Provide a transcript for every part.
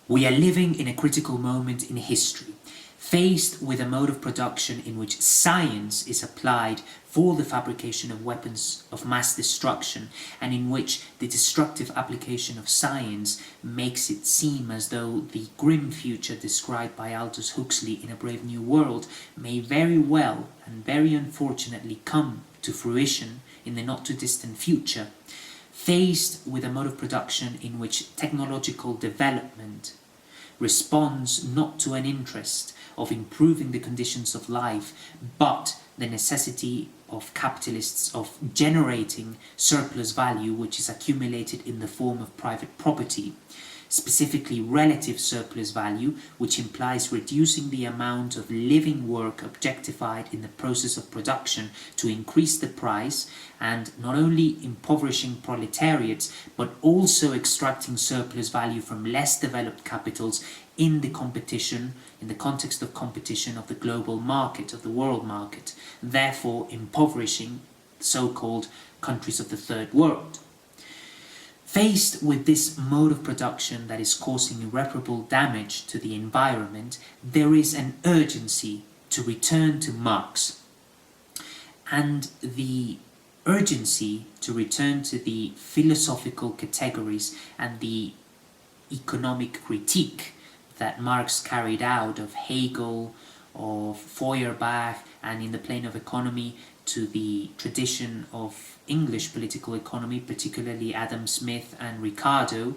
We are living in a critical moment in history, faced with a mode of production in which science is applied for the fabrication of weapons of mass destruction, and in which the destructive application of science makes it seem as though the grim future described by Aldous Huxley in A Brave New World may very well and very unfortunately come to fruition in the not too distant future. Faced with a mode of production in which technological development responds not to an interest of improving the conditions of life, but the necessity of capitalists of generating surplus value which is accumulated in the form of private property, specifically relative surplus value, which implies reducing the amount of living work objectified in the process of production to increase the price, and not only impoverishing proletariats, but also extracting surplus value from less developed capitals in the competition, in the context of competition of the global market, of the world market, therefore impoverishing so-called countries of the third world. Faced with this mode of production that is causing irreparable damage to the environment, there is an urgency to return to Marx. And the urgency to return to the philosophical categories and the economic critique that Marx carried out of Hegel, of Feuerbach, and in the plane of economy to the tradition of English political economy, particularly Adam Smith and Ricardo,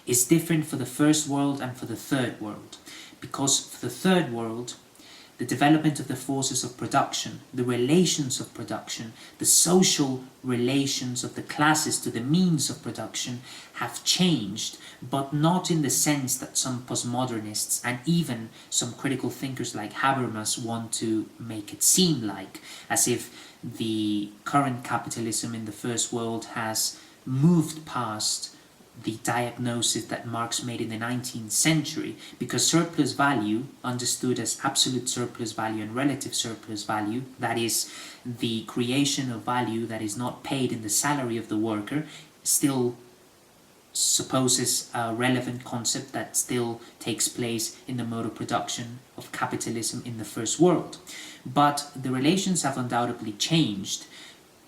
is different for the first world and for the third world. Because for the third world, the development of the forces of production, the relations of production, the social relations of the classes to the means of production have changed, but not in the sense that some postmodernists and even some critical thinkers like Habermas want to make it seem like, as if the current capitalism in the first world has moved past the diagnosis that Marx made in the 19th century, because surplus value, understood as absolute surplus value and relative surplus value, that is, the creation of value that is not paid in the salary of the worker, still supposes a relevant concept that still takes place in the mode of production of capitalism in the first world. But the relations have undoubtedly changed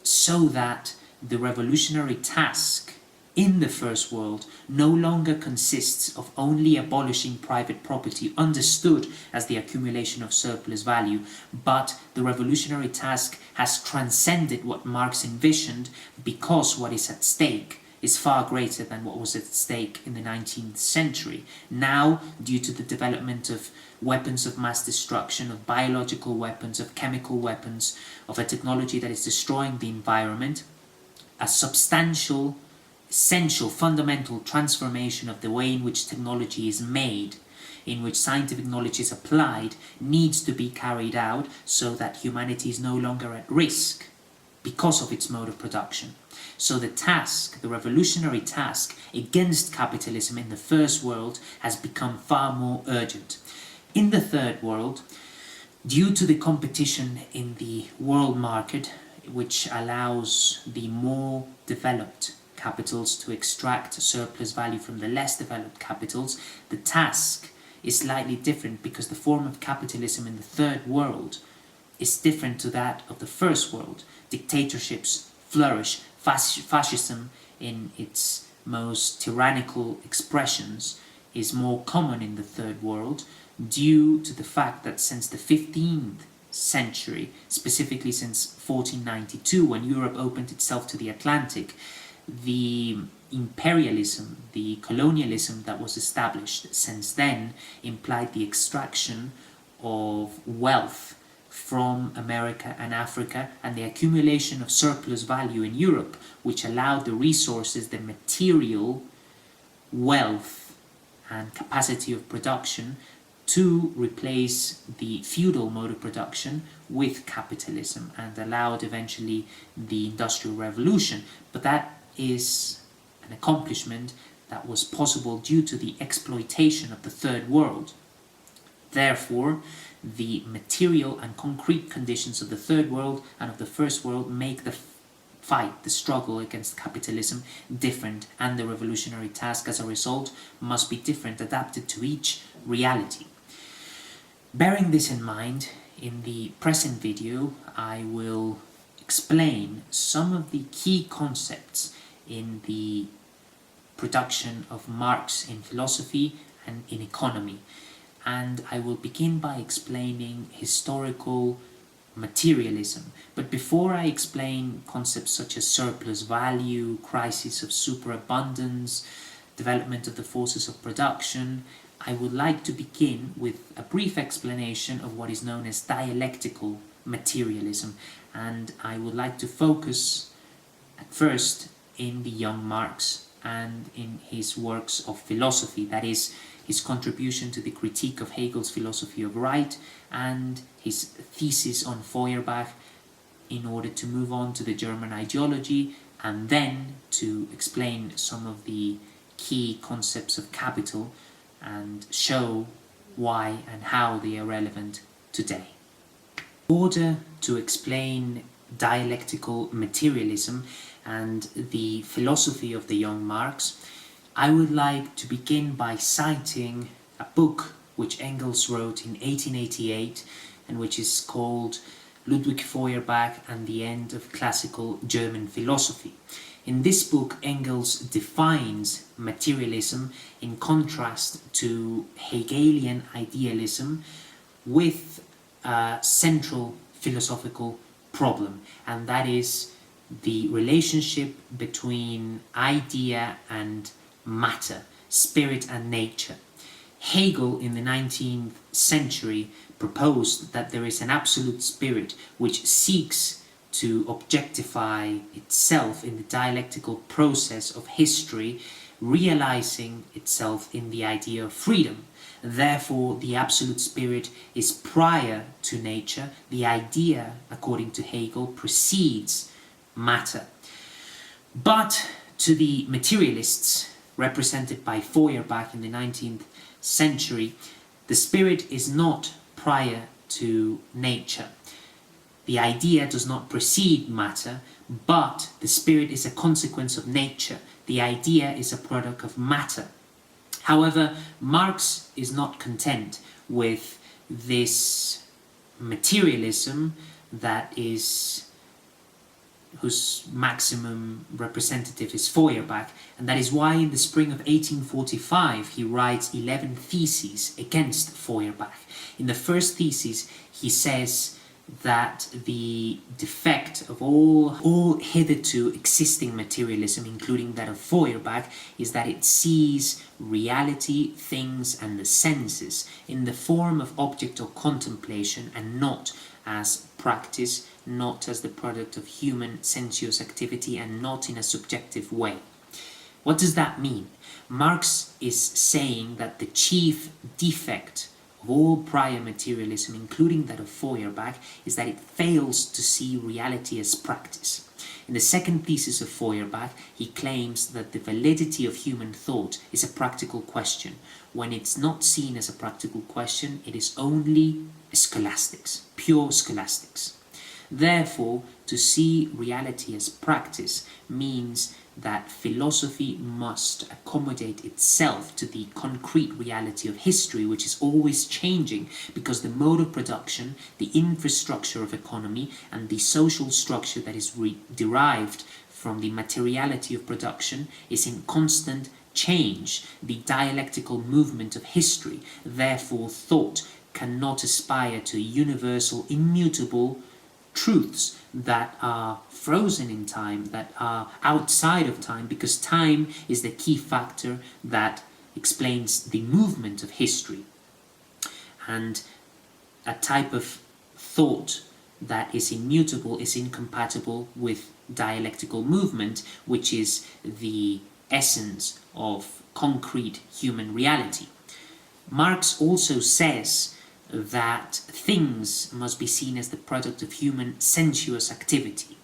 so that the revolutionary task in the first world no longer consists of only abolishing private property, understood as the accumulation of surplus value, but the revolutionary task has transcended what Marx envisioned, because what is at stake is far greater than what was at stake in the 19th century. Now, due to the development of weapons of mass destruction, of biological weapons, of chemical weapons, of a technology that is destroying the environment, a substantial, essential, fundamental transformation of the way in which technology is made, in which scientific knowledge is applied, needs to be carried out so that humanity is no longer at risk because of its mode of production. So the task, the revolutionary task against capitalism in the first world has become far more urgent. In the third world, due to the competition in the world market, which allows the more developed capitals to extract surplus value from the less developed capitals, the task is slightly different, because the form of capitalism in the third world is different to that of the first world. Dictatorships flourish, fascism in its most tyrannical expressions is more common in the third world, due to the fact that since the 15th century, specifically since 1492, when Europe opened itself to the Atlantic, the imperialism, the colonialism that was established since then implied the extraction of wealth from America and Africa, and the accumulation of surplus value in Europe, which allowed the resources, the material wealth and capacity of production to replace the feudal mode of production with capitalism, and allowed eventually the Industrial Revolution. But that is an accomplishment that was possible due to the exploitation of the third world. Therefore, the material and concrete conditions of the third world and of the first world make the fight, the struggle against capitalism, different, and the revolutionary task as a result must be different, adapted to each reality. Bearing this in mind, in the present video I will explain some of the key concepts in the production of Marx in philosophy and in economy, and I will begin by explaining historical materialism. But before I explain concepts such as surplus value, crisis of superabundance, development of the forces of production, I would like to begin with a brief explanation of what is known as dialectical materialism, and I would like to focus at first in the young Marx and in his works of philosophy, that is, his contribution to the critique of Hegel's philosophy of right and his thesis on Feuerbach, in order to move on to the German ideology and then to explain some of the key concepts of capital and show why and how they are relevant today. In order to explain dialectical materialism and the philosophy of the young Marx, I would like to begin by citing a book which Engels wrote in 1888 and which is called Ludwig Feuerbach and the End of Classical German Philosophy. In this book, Engels defines materialism in contrast to Hegelian idealism with a central philosophical problem, and that is the relationship between idea and matter, spirit and nature. Hegel in the 19th century proposed that there is an absolute spirit which seeks to objectify itself in the dialectical process of history, realizing itself in the idea of freedom. Therefore, the absolute spirit is prior to nature. The idea, according to Hegel, precedes matter. But to the materialists, represented by Feuerbach in the 19th century, the spirit is not prior to nature. The idea does not precede matter, but the spirit is a consequence of nature. The idea is a product of matter. However, Marx is not content with this materialism whose maximum representative is Feuerbach, and that is why in the spring of 1845 he writes 11 theses against Feuerbach. In the first thesis he says that the defect of all hitherto existing materialism, including that of Feuerbach, is that it sees reality, things and the senses in the form of object or contemplation and not as practice, not as the product of human sensuous activity and not in a subjective way. What does that mean? Marx is saying that the chief defect of all prior materialism, including that of Feuerbach, is that it fails to see reality as practice. In the second thesis of Feuerbach, he claims that the validity of human thought is a practical question. When it's not seen as a practical question, it is only scholastics, pure scholastics. Therefore, to see reality as practice means that philosophy must accommodate itself to the concrete reality of history, which is always changing because the mode of production, the infrastructure of economy, and the social structure that is derived from the materiality of production is in constant change, the dialectical movement of history. Therefore, thought cannot aspire to universal, immutable truths that are frozen in time, that are outside of time, because time is the key factor that explains the movement of history. And a type of thought that is immutable is incompatible with dialectical movement, which is the essence of concrete human reality. Marx also says that things must be seen as the product of human sensuous activity.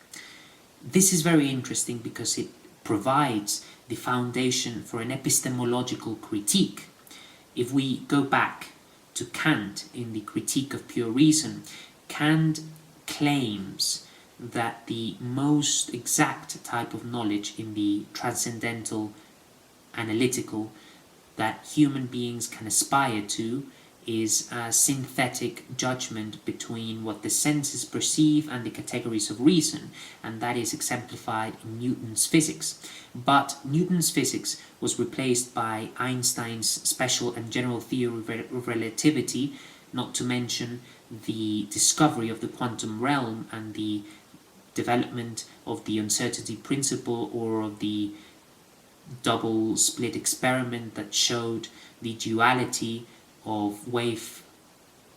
This is very interesting because it provides the foundation for an epistemological critique. If we go back to Kant in the Critique of Pure Reason, Kant claims that the most exact type of knowledge in the transcendental analytical that human beings can aspire to is a synthetic judgment between what the senses perceive and the categories of reason, and that is exemplified in Newton's physics. But Newton's physics was replaced by Einstein's special and general theory of relativity, not to mention the discovery of the quantum realm and the development of the uncertainty principle, or of the double slit experiment that showed the duality of wave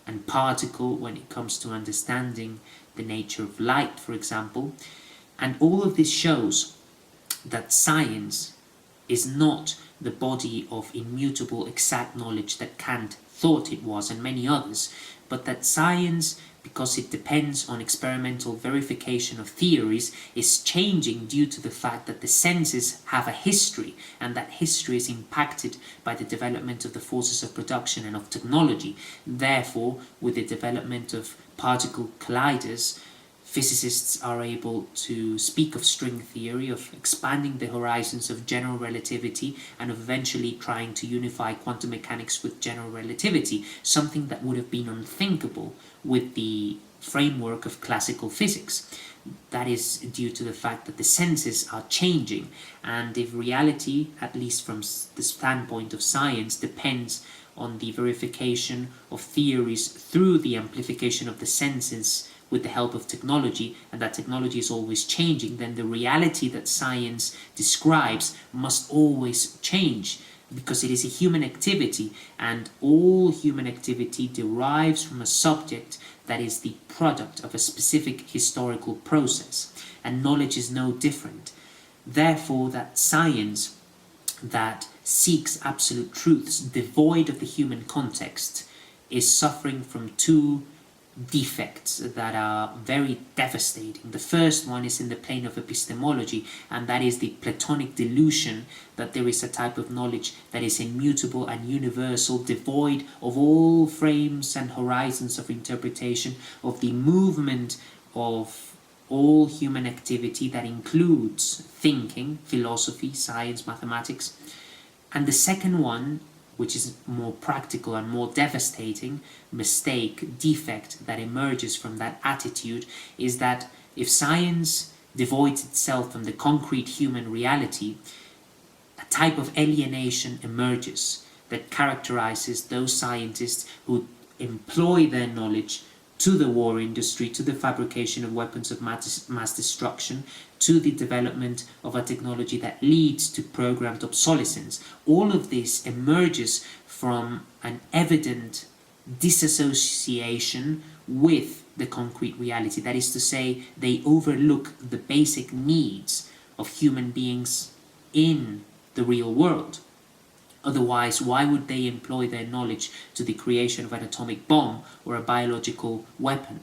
and particle when it comes to understanding the nature of light, for example. And all of this shows that science is not the body of immutable exact knowledge that Kant thought it was, and many others, but that science, because it depends on experimental verification of theories, is changing due to the fact that the senses have a history, and that history is impacted by the development of the forces of production and of technology. Therefore, with the development of particle colliders, physicists are able to speak of string theory, of expanding the horizons of general relativity, and of eventually trying to unify quantum mechanics with general relativity, something that would have been unthinkable with the framework of classical physics. That is due to the fact that the senses are changing, and if reality, at least from the standpoint of science, depends on the verification of theories through the amplification of the senses with the help of technology, and that technology is always changing, then the reality that science describes must always change, because it is a human activity, and all human activity derives from a subject that is the product of a specific historical process, and knowledge is no different. Therefore, that science that seeks absolute truths devoid of the human context is suffering from two defects that are very devastating. The first one is in the plane of epistemology, and that is the Platonic delusion that there is a type of knowledge that is immutable and universal, devoid of all frames and horizons of interpretation, of the movement of all human activity that includes thinking, philosophy, science, mathematics. And the second one, which is more practical and more devastating mistake, defect that emerges from that attitude, is that if science devoids itself from the concrete human reality, a type of alienation emerges that characterizes those scientists who employ their knowledge to the war industry, to the fabrication of weapons of mass destruction, to the development of a technology that leads to programmed obsolescence. All of this emerges from an evident disassociation with the concrete reality. That is to say, they overlook the basic needs of human beings in the real world. Otherwise, why would they employ their knowledge to the creation of an atomic bomb or a biological weapon?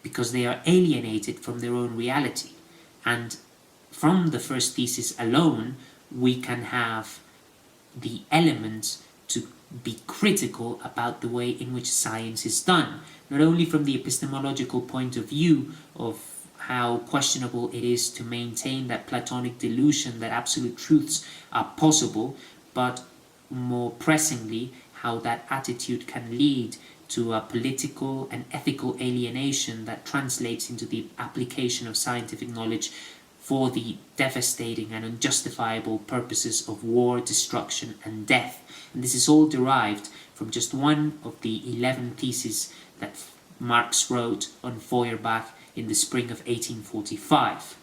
Because they are alienated from their own reality. And from the first thesis alone, we can have the elements to be critical about the way in which science is done. Not only from the epistemological point of view of how questionable it is to maintain that Platonic delusion that absolute truths are possible, but more pressingly, how that attitude can lead to a political and ethical alienation that translates into the application of scientific knowledge for the devastating and unjustifiable purposes of war, destruction, and death. And this is all derived from just one of the 11 theses that Marx wrote on Feuerbach in the spring of 1845.